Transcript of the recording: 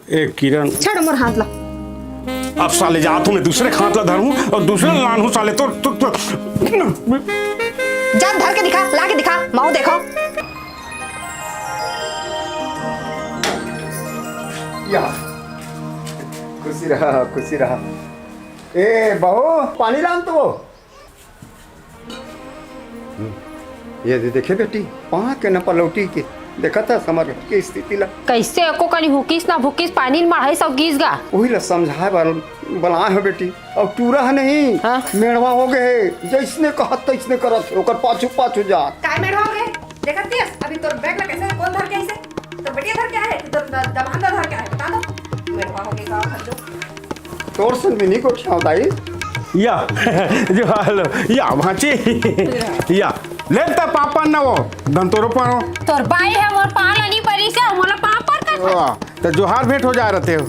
एक किरण छड़ मोर हाथ ला। अब साले जा तू मैं दूसरे हाथ ला धरूं और दूसरे लान हूं साले तो जा धर के दिखा, ला के दिखा, माओ देखो। या खुशी रहा खुशी रहा। ए बहू पानी लान तो ये देखे बेटी वहाँ के न पलौटी के देखा था समर के स्थिति ला कैसे एको कनी हुकिस ना भुकिस पानी माढ़े सब गीस गा। वही ला समझाए बलाए हो बेटी। अब टूरा है नहीं हाँ? मेड़वा हो गए जैसने कहत तैसने करत ओकर पाछू पाछू जा। काय मेढ़ हो गए देखत दियस अभी तोर बैग में कैसे कौन धर के ऐसे तो बढ़िया धर के है कि तोर दबंगा धर के है बता दो मेढ़ हो गई का खल्लो तोर सन भी नहीं को छावदाई या जो हालो या भाची या लेता पापा ना वो दंतोरो पानो तोर बाई है मोर पाला नहीं परी से मोला पापर का तो जोहार भेंट हो जा रहे हो।